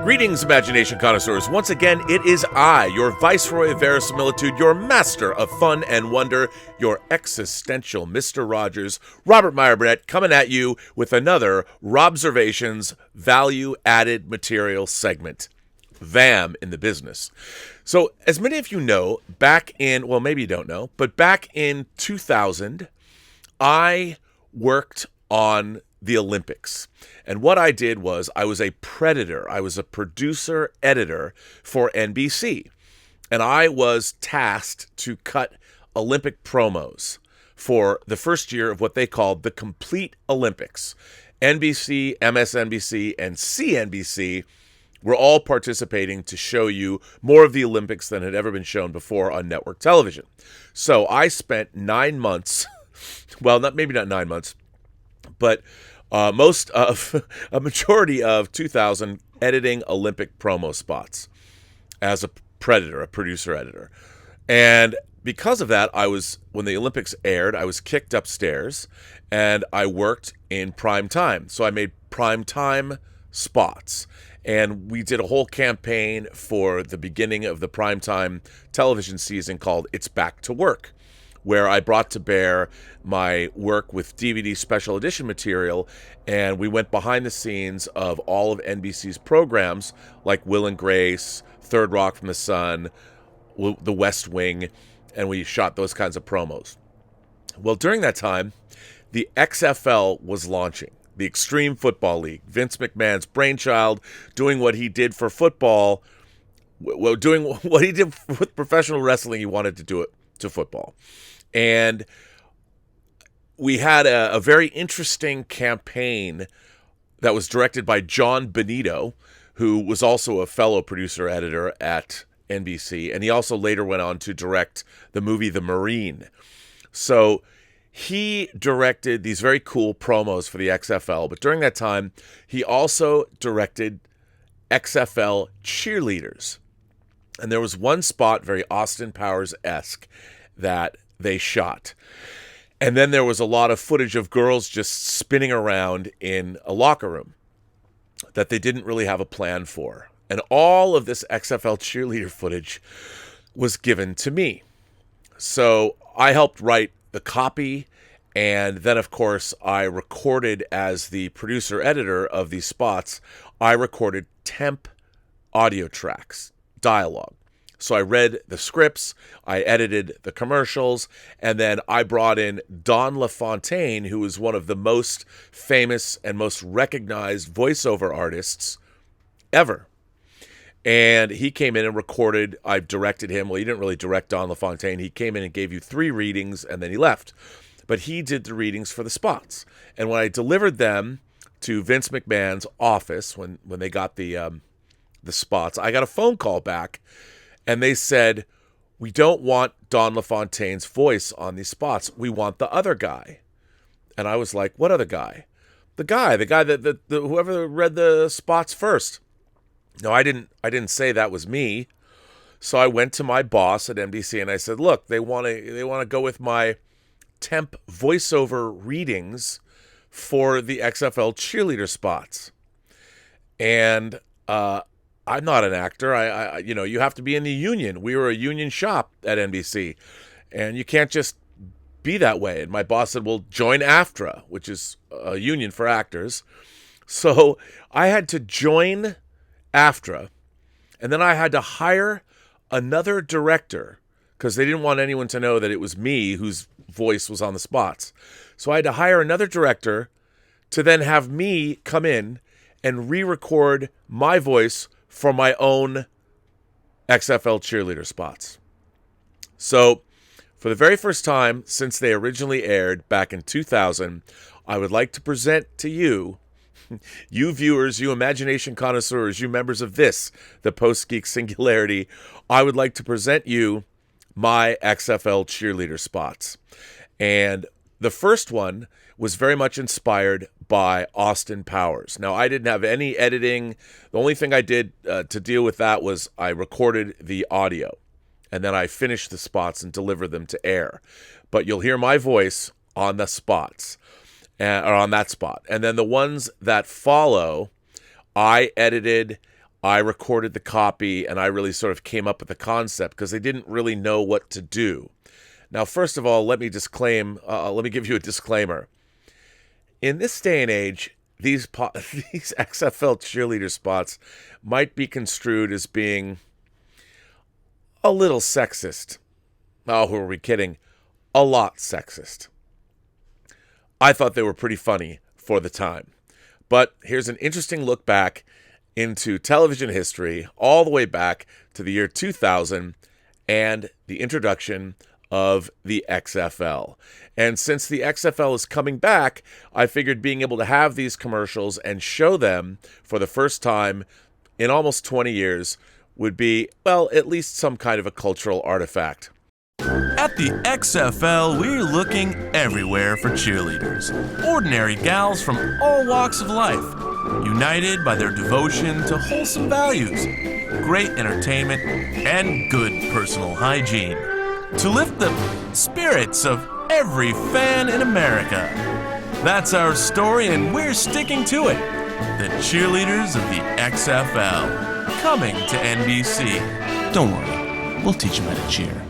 Greetings, imagination connoisseurs. Once again, it is I, your viceroy of verisimilitude, your master of fun and wonder, your existential Mr. Rogers, Robert Meyer Burnett, coming at you with another Robservations value-added material segment. VAM in the business. So, as many of you know, back in, well, maybe you don't know, but back in 2000, I worked on the Olympics. And what I did was I was a predator. I was a producer editor for NBC. And I was tasked to cut Olympic promos for the first year of what they called the Complete Olympics. NBC, MSNBC, and CNBC were all participating to show you more of the Olympics than had ever been shown before on network television. So I spent 9 months, well, maybe not 9 months, but most of a majority of 2000 editing Olympic promo spots as a predator, a producer editor. And because of that, when the Olympics aired, I was kicked upstairs and I worked in prime time. So I made prime time spots. And we did a whole campaign for the beginning of the primetime television season called It's Back to Work, where I brought to bear my work with DVD special edition material, and we went behind the scenes of all of NBC's programs like Will and Grace, Third Rock from the Sun, The West Wing, and we shot those kinds of promos. Well, during that time, the XFL was launching, the Extreme Football League, Vince McMahon's brainchild, doing what he did for football, doing what he did with professional wrestling, he wanted to do it to football. And we had a very interesting campaign that was directed by John Benito, who was also a fellow producer editor at NBC, and he also later went on to direct the movie The Marine. So he directed these very cool promos for the XFL, but during that time, he also directed XFL cheerleaders. And there was one spot, very Austin Powers-esque, that they shot. And then there was a lot of footage of girls just spinning around in a locker room that they didn't really have a plan for. And all of this XFL cheerleader footage was given to me. So I helped write the copy, and then, of course, I recorded as the producer-editor of these spots, I recorded temp audio tracks, dialogue. So I read the scripts, I edited the commercials, and then I brought in Don LaFontaine, who is one of the most famous and most recognized voiceover artists ever. And he came in and recorded. I directed him. Well, he didn't really direct Don LaFontaine. He came in and gave you 3 readings, and then he left. But he did the readings for the spots. And when I delivered them to Vince McMahon's office, when they got the spots, I got a phone call back. And they said, we don't want Don LaFontaine's voice on these spots. We want the other guy. And I was like, what other guy? The guy that whoever read the spots first. No, I didn't say that was me. So I went to my boss at NBC and I said, look, they want to go with my temp voiceover readings for the XFL cheerleader spots. And I'm not an actor. I you have to be in the union. We were a union shop at NBC, and you can't just be that way. And my boss said, well, join AFTRA, which is a union for actors. So I had to join AFTRA, and then I had to hire another director because they didn't want anyone to know that it was me whose voice was on the spots. So I had to hire another director to then have me come in and re-record my voice for my own XFL cheerleader spots. So, for the very first time since they originally aired back in 2000, I would like to present to you, you viewers, you imagination connoisseurs, you members of this, the Post-Geek Singularity, I would like to present you my XFL cheerleader spots. And the first one was very much inspired by Austin Powers. Now, I didn't have any editing. The only thing I did to deal with that was I recorded the audio, and then I finished the spots and delivered them to air. But you'll hear my voice on the spots, or on that spot. And then the ones that follow, I edited I recorded the copy, and I really sort of came up with the concept because they didn't really know what to do. Now, first of all, let me give you a disclaimer. In this day and age, these XFL cheerleader spots might be construed as being a little sexist. Oh, who are we kidding? A lot sexist. I thought they were pretty funny for the time. But here's an interesting look back into television history, all the way back to the year 2000 and the introduction of the XFL. And since the XFL is coming back, I figured being able to have these commercials and show them for the first time in almost 20 years would be, well, at least some kind of a cultural artifact. At the XFL, we're looking everywhere for cheerleaders. Ordinary gals from all walks of life, united by their devotion to wholesome values, great entertainment, and good personal hygiene. To lift the spirits of every fan in America. That's our story, and we're sticking to it. The cheerleaders of the XFL, coming to NBC. Don't worry, we'll teach them how to cheer.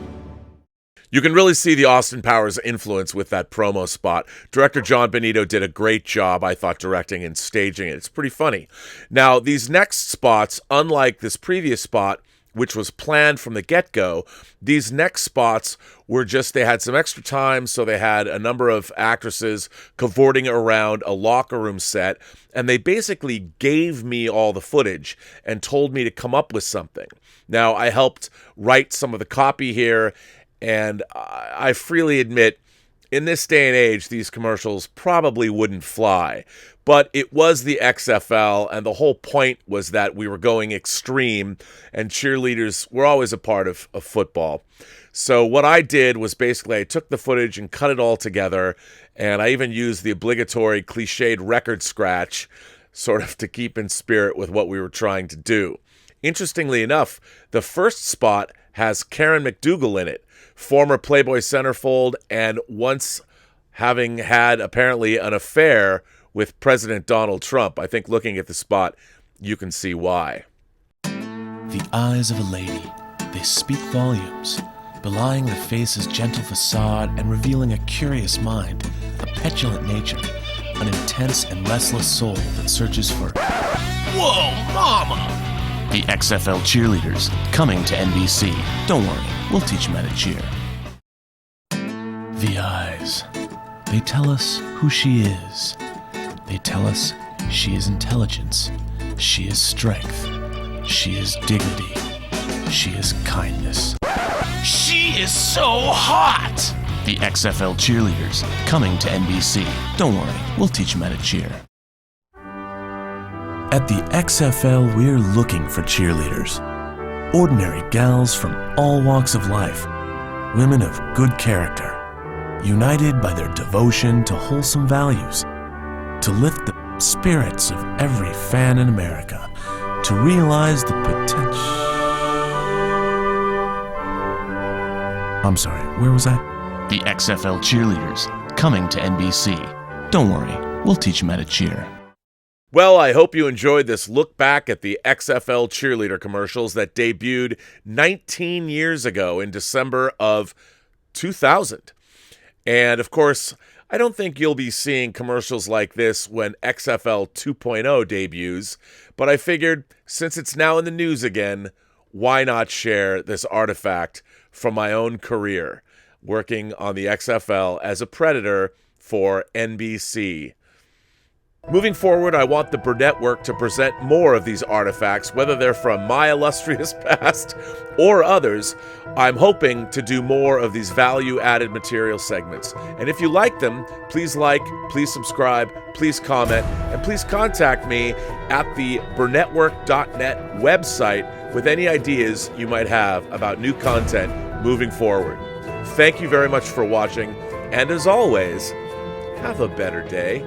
You can really see the Austin Powers influence with that promo spot. Director John Benito did a great job, I thought, directing and staging it. It's pretty funny. Now, these next spots, unlike this previous spot, which was planned from the get-go, these next spots were just, they had some extra time, so they had a number of actresses cavorting around a locker room set, and they basically gave me all the footage and told me to come up with something. Now, I helped write some of the copy here, and I freely admit, in this day and age, these commercials probably wouldn't fly. But it was the XFL, and the whole point was that we were going extreme, and cheerleaders were always a part of football. So what I did was basically I took the footage and cut it all together, and I even used the obligatory cliched record scratch, sort of to keep in spirit with what we were trying to do. Interestingly enough, the first spot has Karen McDougal in it, former Playboy centerfold, and once having had apparently an affair with President Donald Trump. I think looking at the spot, you can see why. The eyes of a lady, they speak volumes, belying the face's gentle facade and revealing a curious mind, a petulant nature, an intense and restless soul that searches for... Whoa, mama! The XFL cheerleaders, coming to NBC. Don't worry, we'll teach them how to cheer. The eyes, they tell us who she is. They tell us she is intelligence, she is strength, she is dignity, she is kindness. She is so hot! The XFL cheerleaders, coming to NBC. Don't worry, we'll teach them how to cheer. At the XFL, we're looking for cheerleaders. Ordinary gals from all walks of life, women of good character, united by their devotion to wholesome values, to lift the spirits of every fan in America, to realize the potential... I'm sorry, where was I? The XFL cheerleaders, coming to NBC. Don't worry, we'll teach them how to cheer. Well, I hope you enjoyed this look back at the XFL cheerleader commercials that debuted 19 years ago in December of 2000. And of course, I don't think you'll be seeing commercials like this when XFL 2.0 debuts, but I figured since it's now in the news again, why not share this artifact from my own career, working on the XFL as a Predator for NBC. Moving forward, I want the Burnettwork to present more of these artifacts, whether they're from my illustrious past or others. I'm hoping to do more of these value-added material segments. And if you like them, please like, please subscribe, please comment, and please contact me at the Burnettwork.net website with any ideas you might have about new content moving forward. Thank you very much for watching, and as always, have a better day.